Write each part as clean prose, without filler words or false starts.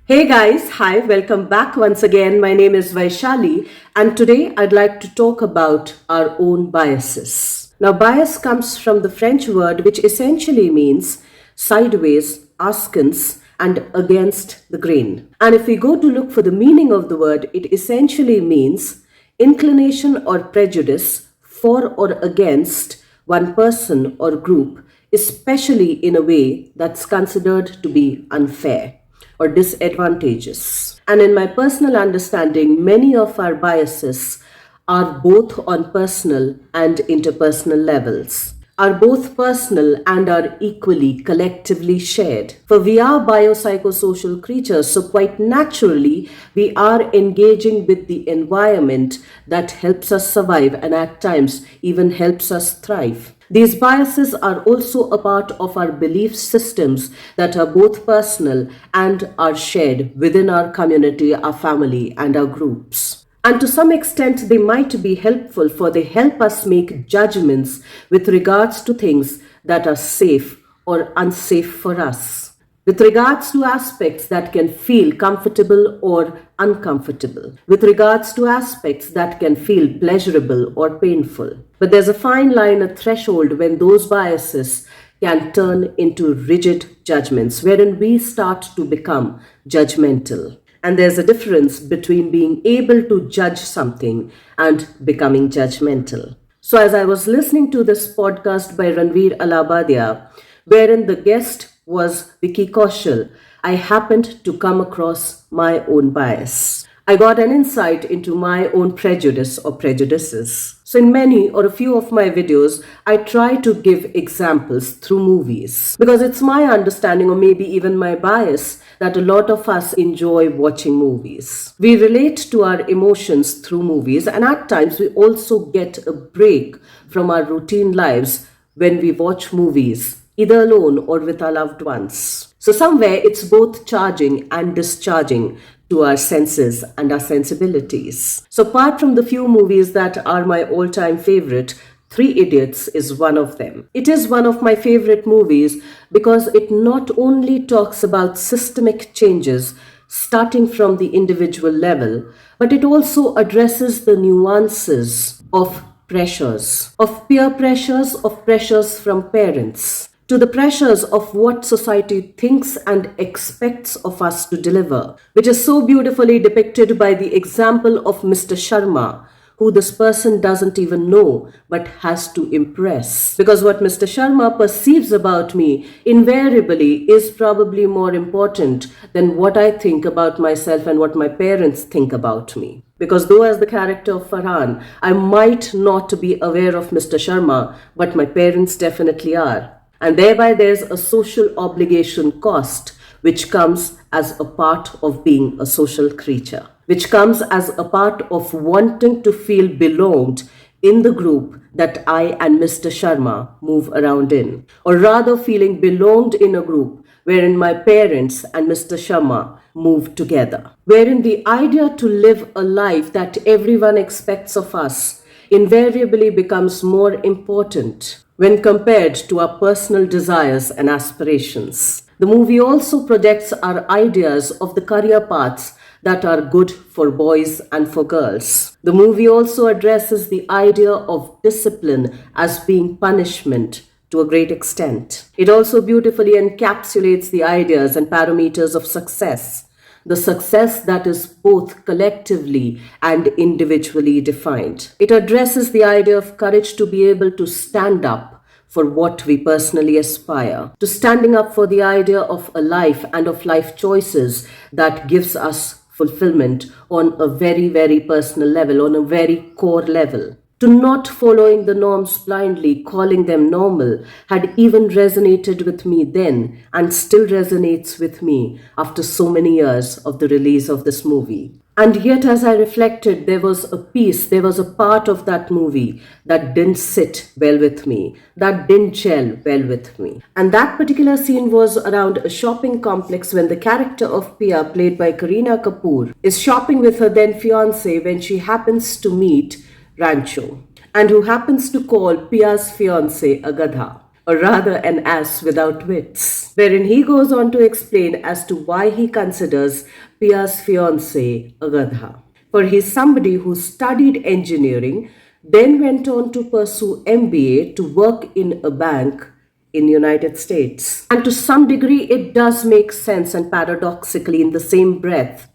Hey guys, hi, welcome back once again. My name is Vaishali, and today I'd like to talk about our own biases. Now, bias comes from the French word which essentially means sideways, askance, and against the grain. And if we go to look for the meaning of the word, it essentially means inclination or prejudice for or against one person or group, especially in a way that's considered to be unfair or disadvantageous. And in my personal understanding, many of our biases are both on personal and interpersonal levels, are both personal and are equally collectively shared. For we are biopsychosocial creatures, so quite naturally, we are engaging with the environment that helps us survive and at times even helps us thrive. These biases are also a part of our belief systems that are both personal and are shared within our community, our family, and our groups. And to some extent, they might be helpful, for they help us make judgments with regards to things that are safe or unsafe for us, with regards to aspects that can feel comfortable or uncomfortable, with regards to aspects that can feel pleasurable or painful. But there's a fine line, a threshold, when those biases can turn into rigid judgments, wherein we start to become judgmental. And there's a difference between being able to judge something and becoming judgmental. So, as I was listening to this podcast by Ranveer Alabadia, wherein the guest was Vicky Kaushal, I happened to come across my own bias. I got an insight into my own prejudice or prejudices. So, in many or a few of my videos, I try to give examples through movies because it's my understanding, or maybe even my bias, that a lot of us enjoy watching movies. We relate to our emotions through movies, and at times we also get a break from our routine lives when we watch movies, either alone or with our loved ones. So, somewhere it's both charging and discharging to our senses and our sensibilities. So, apart from the few movies that are my all time favorite, Three Idiots is one of them. It is one of my favorite movies because it not only talks about systemic changes starting from the individual level, but it also addresses the nuances of pressures, of peer pressures, of pressures from parents, to the pressures of what society thinks and expects of us to deliver, which is so beautifully depicted by the example of Mr. Sharma, who this person doesn't even know but has to impress. Because what Mr. Sharma perceives about me invariably is probably more important than what I think about myself and what my parents think about me. Because though as the character of Farhan, I might not be aware of Mr. Sharma, but my parents definitely are. And thereby there's a social obligation cost which comes as a part of being a social creature, which comes as a part of wanting to feel belonged in the group that I and Mr. Sharma move around in, or rather feeling belonged in a group wherein my parents and Mr. Sharma move together, wherein the idea to live a life that everyone expects of us invariably becomes more important when compared to our personal desires and aspirations. The movie also projects our ideas of the career paths that are good for boys and for girls. The movie also addresses the idea of discipline as being punishment to a great extent. It also beautifully encapsulates the ideas and parameters of success, the success that is both collectively and individually defined. It addresses the idea of courage to be able to stand up for what we personally aspire, to standing up for the idea of a life and of life choices that gives us fulfillment on a very, very personal level, on a very core level. To not following the norms blindly, calling them normal, had even resonated with me then and still resonates with me after so many years of the release of this movie. And yet, as I reflected, there was a piece, there was a part of that movie that didn't sit well with me, that didn't gel well with me. And that particular scene was around a shopping complex when the character of Pia, played by Kareena Kapoor, is shopping with her then fiancé when she happens to meet Rancho, and who happens to call Pia's fiancé a gadha. or rather an ass without wits, wherein he goes on to explain as to why he considers Pia's fiancée a gadha. For he's somebody who studied engineering, then went on to pursue MBA to work in a bank in the United States. And to some degree, it does make sense, and paradoxically, in the same breath,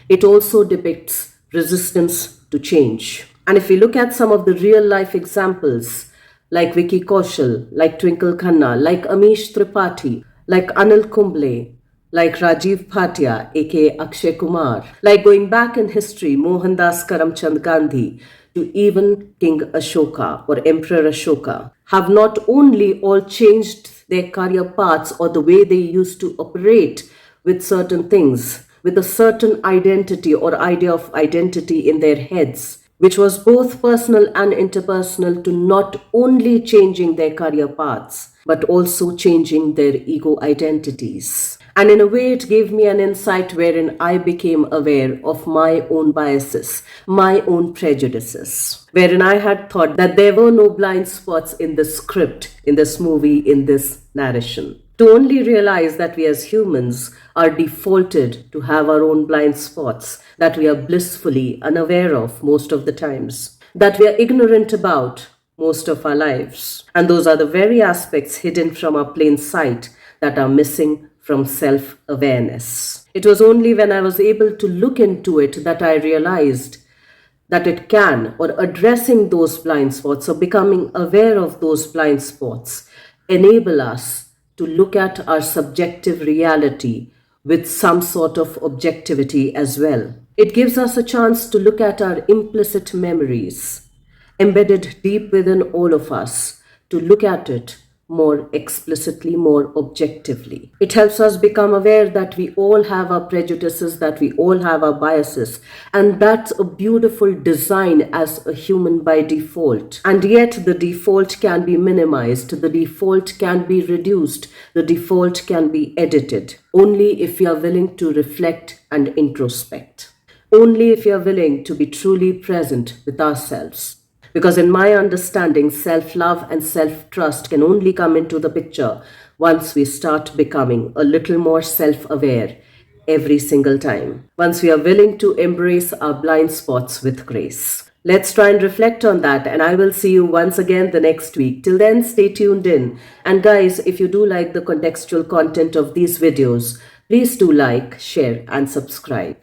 it also depicts resistance to change. And if we look at some of the real life examples, like Vicky Kaushal, like Twinkle Khanna, like Amish Tripathi, like Anil Kumble, like Rajiv Bhatia, aka Akshay Kumar, like going back in history, Mohandas Karamchand Gandhi, to even King Ashoka or Emperor Ashoka, have not only all changed their career paths or the way they used to operate with certain things, with a certain identity or idea of identity in their heads, which was both personal and interpersonal, to not only changing their career paths, but also changing their ego identities. And in a way, it gave me an insight wherein I became aware of my own biases, my own prejudices, wherein I had thought that there were no blind spots in this script, in this movie, in this narration. To only realize that we as humans are defaulted to have our own blind spots that we are blissfully unaware of most of the times, that we are ignorant about most of our lives. And those are the very aspects hidden from our plain sight that are missing from self-awareness. It was only when I was able to look into it that I realized that it can, or addressing those blind spots or becoming aware of those blind spots, enable us to look at our subjective reality with some sort of objectivity as well. It gives us a chance to look at our implicit memories, embedded deep within all of us, to look at it more explicitly, more objectively. It helps us become aware that we all have our prejudices, that we all have our biases, and that's a beautiful design as a human by default. And yet the default can be minimized, the default can be reduced, the default can be edited, only if we are willing to reflect and introspect. Only if we are willing to be truly present with ourselves. Because in my understanding, self-love and self-trust can only come into the picture once we start becoming a little more self-aware every single time. Once we are willing to embrace our blind spots with grace. Let's try and reflect on that, and I will see you once again the next week. Till then, stay tuned in. And guys, if you do like the contextual content of these videos, please do like, share, and subscribe.